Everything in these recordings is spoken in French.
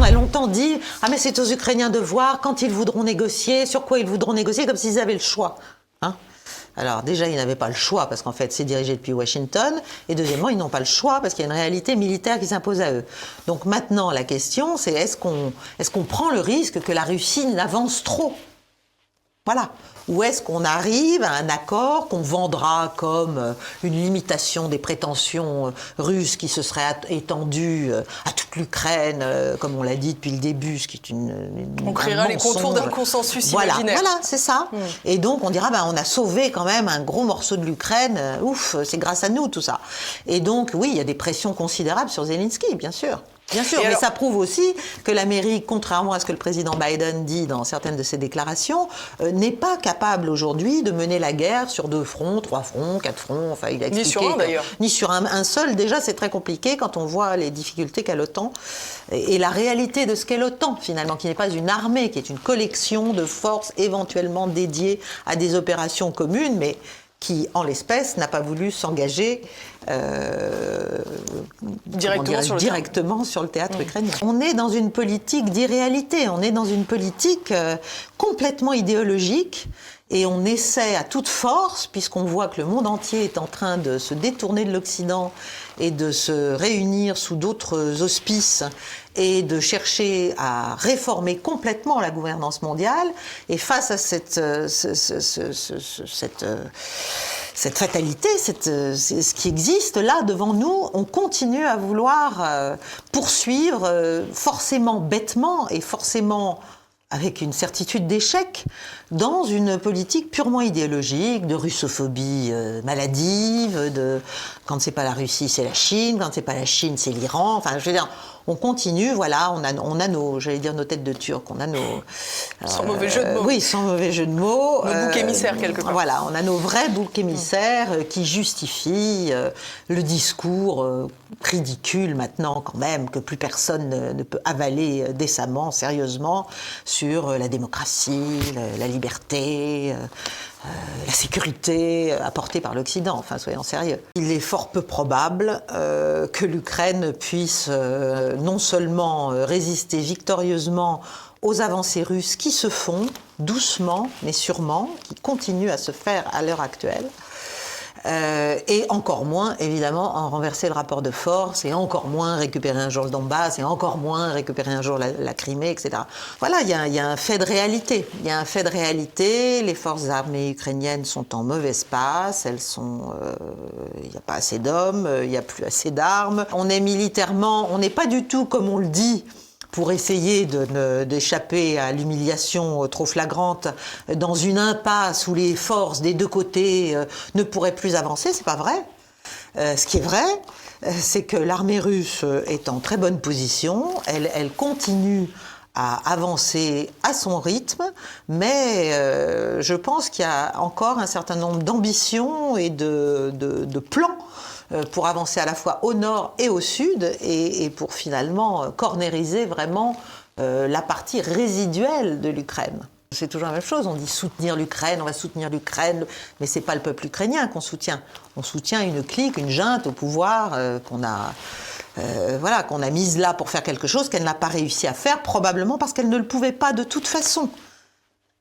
a longtemps dit « Ah mais c'est aux Ukrainiens de voir quand ils voudront négocier, sur quoi ils voudront négocier, comme s'ils avaient le choix. Hein » Alors déjà, ils n'avaient pas le choix parce qu'en fait, c'est dirigé depuis Washington. Et deuxièmement, ils n'ont pas le choix parce qu'il y a une réalité militaire qui s'impose à eux. Donc maintenant, la question, c'est est-ce qu'on prend le risque que la Russie n'avance trop ? Voilà. Ou est-ce qu'on arrive à un accord qu'on vendra comme une limitation des prétentions russes qui se seraient étendues à toute l'Ukraine, comme on l'a dit depuis le début, ce qui est on créera les contours d'un consensus imaginaire. Voilà, c'est ça. Et donc on dira, on a sauvé quand même un gros morceau de l'Ukraine, ouf, c'est grâce à nous tout ça. Et donc oui, il y a des pressions considérables sur Zelensky, bien sûr. Bien sûr, mais ça prouve aussi que l'Amérique, contrairement à ce que le président Biden dit dans certaines de ses déclarations, n'est pas capable aujourd'hui de mener la guerre sur 2 fronts, 3 fronts, 4 fronts. Enfin, il a expliqué. Ni sur un d'ailleurs. Ni sur un seul. Déjà, c'est très compliqué quand on voit les difficultés qu'a l'OTAN et la réalité de ce qu'est l'OTAN finalement, qui n'est pas une armée, qui est une collection de forces éventuellement dédiées à des opérations communes, mais qui, en l'espèce, n'a pas voulu s'engager directement sur le théâtre ukrainien. On est dans une politique d'irréalité, on est dans une politique complètement idéologique, et on essaie à toute force, puisqu'on voit que le monde entier est en train de se détourner de l'Occident et de se réunir sous d'autres auspices et de chercher à réformer complètement la gouvernance mondiale. Et face à cette fatalité, ce qui existe là devant nous, on continue à vouloir poursuivre forcément bêtement et forcément avec une certitude d'échec, dans une politique purement idéologique, de russophobie maladive, quand c'est pas la Russie, c'est la Chine, quand c'est pas la Chine, c'est l'Iran. Enfin, je veux dire, on continue, voilà, on a nos, j'allais dire nos têtes de Turcs, on a nos... sans mauvais jeu de mots. Oui, sans mauvais jeu de mots. Nos boucs émissaires, quelque part. Voilà, on a nos vrais boucs émissaires qui justifient le discours ridicule maintenant, quand même, que plus personne ne peut avaler décemment, sérieusement, sur la démocratie, la liberté, la sécurité apportée par l'Occident. Enfin, soyons sérieux. Il est fort peu probable que l'Ukraine puisse non seulement résister victorieusement aux avancées russes qui se font doucement, mais sûrement, qui continuent à se faire à l'heure actuelle, et encore moins, évidemment, en renverser le rapport de force, et encore moins récupérer un jour le Donbass, et encore moins récupérer un jour la Crimée, etc. Voilà, il y a un fait de réalité. Il y a un fait de réalité. Les forces armées ukrainiennes sont en mauvaise passe. Elles sont... il n'y a pas assez d'hommes, il n'y a plus assez d'armes. On est militairement... On n'est pas du tout, comme on le dit, pour essayer d'échapper à l'humiliation trop flagrante, dans une impasse où les forces des deux côtés ne pourraient plus avancer. C'est pas vrai. Ce qui est vrai, c'est que l'armée russe est en très bonne position. Elle continue à avancer à son rythme, mais je pense qu'il y a encore un certain nombre d'ambitions et de plans pour avancer à la fois au nord et au sud, et pour finalement cornériser vraiment la partie résiduelle de l'Ukraine. C'est toujours la même chose, on dit soutenir l'Ukraine, on va soutenir l'Ukraine, mais c'est pas le peuple ukrainien qu'on soutient. On soutient une clique, une junte au pouvoir qu'on a mise là pour faire quelque chose qu'elle n'a pas réussi à faire, probablement parce qu'elle ne le pouvait pas de toute façon.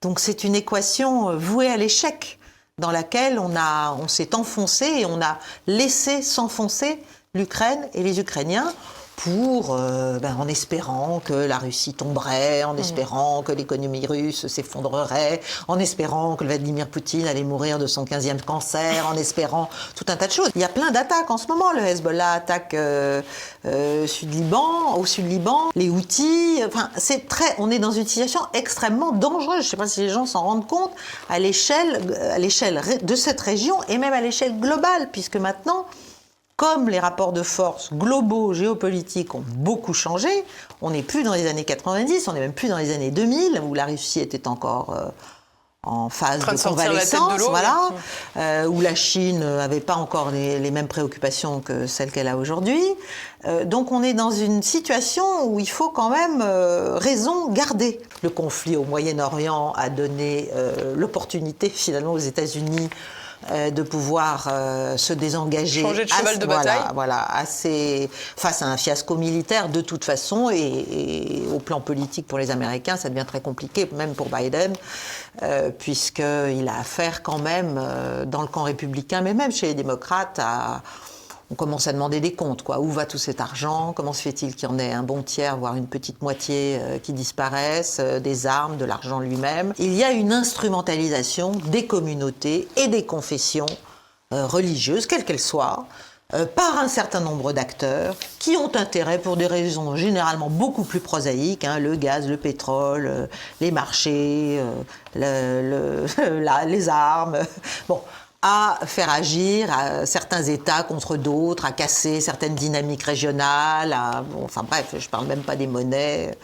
Donc c'est une équation vouée à l'échec, dans laquelle on s'est enfoncé et on a laissé s'enfoncer l'Ukraine et les Ukrainiens en espérant que la Russie tomberait, en espérant que l'économie russe s'effondrerait, en espérant que Vladimir Poutine allait mourir de son 15e cancer, en espérant tout un tas de choses. Il y a plein d'attaques en ce moment. Le Hezbollah attaque au Sud-Liban, les Houthis. Enfin, on est dans une situation extrêmement dangereuse. Je ne sais pas si les gens s'en rendent compte à l'échelle de cette région et même à l'échelle globale, puisque maintenant, comme les rapports de force globaux, géopolitiques ont beaucoup changé, on n'est plus dans les années 90, on n'est même plus dans les années 2000, où la Russie était encore en phase de convalescence, où la Chine n'avait pas encore les mêmes préoccupations que celles qu'elle a aujourd'hui. Donc on est dans une situation où il faut quand même raison garder. Le conflit au Moyen-Orient a donné l'opportunité finalement aux États-Unis de pouvoir se désengager. Changer de cheval de bataille. Assez face à un fiasco militaire de toute façon, et au plan politique pour les Américains, ça devient très compliqué, même pour Biden, puisqu'il a affaire quand même, dans le camp républicain, mais même chez les démocrates, on commence à demander des comptes, quoi. Où va tout cet argent? Comment se fait-il qu'il y en ait un bon tiers, voire une petite moitié qui disparaissent, des armes, de l'argent lui-même? Il y a une instrumentalisation des communautés et des confessions religieuses, quelles qu'elles soient, par un certain nombre d'acteurs qui ont intérêt, pour des raisons généralement beaucoup plus prosaïques, le gaz, le pétrole, les marchés, les armes, à faire agir certains États contre d'autres, à casser certaines dynamiques régionales, bref, je parle même pas des monnaies.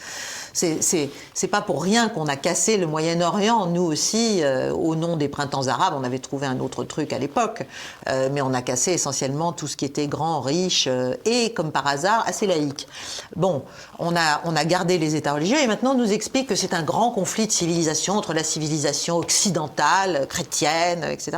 C'est pas pour rien qu'on a cassé le Moyen-Orient, nous aussi, au nom des printemps arabes. On avait trouvé un autre truc à l'époque, mais on a cassé essentiellement tout ce qui était grand, riche et, comme par hasard, assez laïque. Bon, on a gardé les États religieux et maintenant on nous explique que c'est un grand conflit de civilisation entre la civilisation occidentale, chrétienne, etc.,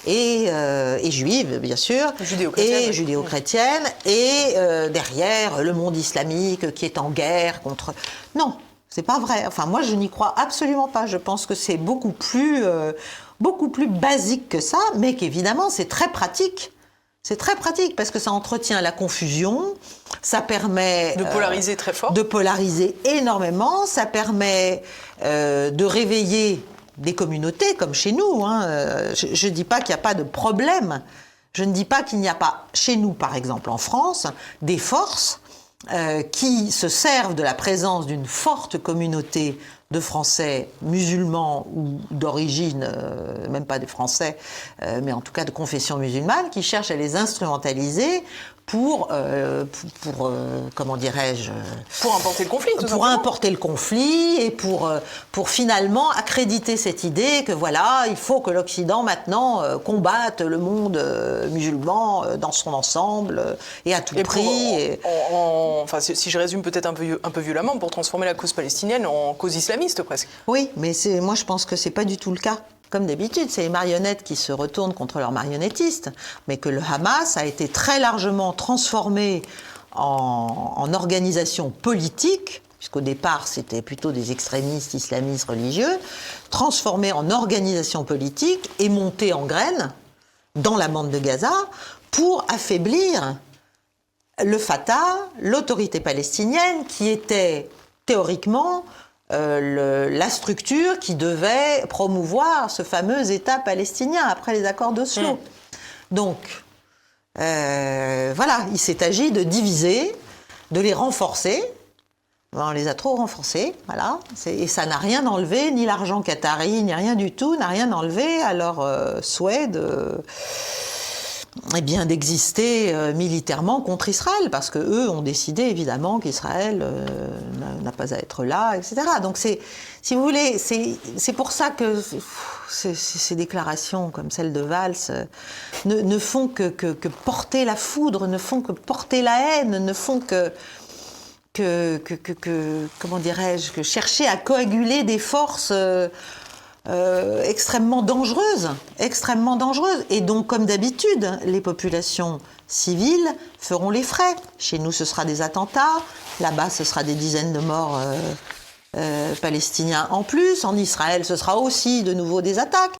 et juive, bien sûr, judéo-chrétienne, et derrière le monde islamique qui est en guerre contre... Non, c'est pas vrai. Enfin, moi, je n'y crois absolument pas. Je pense que c'est beaucoup plus basique que ça, mais qu'évidemment, c'est très pratique. C'est très pratique parce que ça entretient la confusion, ça permet... De polariser très fort. De polariser énormément, ça permet de réveiller des communautés comme chez nous. Je ne dis pas qu'il n'y a pas de problème. Je ne dis pas qu'il n'y a pas, chez nous par exemple, en France, des forces qui se servent de la présence d'une forte communauté de Français musulmans ou d'origine, même pas des Français, mais en tout cas de confession musulmane, qui cherchent à les instrumentaliser pour comment dirais-je... Pour importer le conflit, tout simplement. Pour importer le conflit et pour finalement accréditer cette idée que voilà, il faut que l'Occident maintenant combatte le monde musulman dans son ensemble et à tout prix. Si je résume peut-être un peu violemment, pour transformer la cause palestinienne en cause islamiste presque. Oui, mais moi je pense que c'est pas du tout le cas. Comme d'habitude, c'est les marionnettes qui se retournent contre leurs marionnettistes, mais que le Hamas a été très largement transformé en organisation politique, puisqu'au départ c'était plutôt des extrémistes islamistes religieux, transformé en organisation politique et monté en graines dans la bande de Gaza pour affaiblir le Fatah, l'autorité palestinienne, qui était théoriquement la structure qui devait promouvoir ce fameux État palestinien après les accords d'Oslo. Donc, il s'est agi de diviser, de les renforcer. On les a trop renforcés, voilà. Et ça n'a rien enlevé, ni l'argent qatari, ni rien du tout, n'a rien enlevé à leur souhait d'exister militairement contre Israël, parce que eux ont décidé évidemment qu'Israël n'a pas à être là, etc. Donc si vous voulez, c'est pour ça que ces déclarations comme celle de Valls ne font que porter la foudre, ne font que porter la haine, ne font que comment dirais-je, que chercher à coaguler des forces extrêmement dangereuses. Et donc, comme d'habitude, les populations civiles feront les frais. Chez nous, ce sera des attentats. Là-bas, ce sera des dizaines de morts palestiniens en plus. En Israël, ce sera aussi de nouveau des attaques.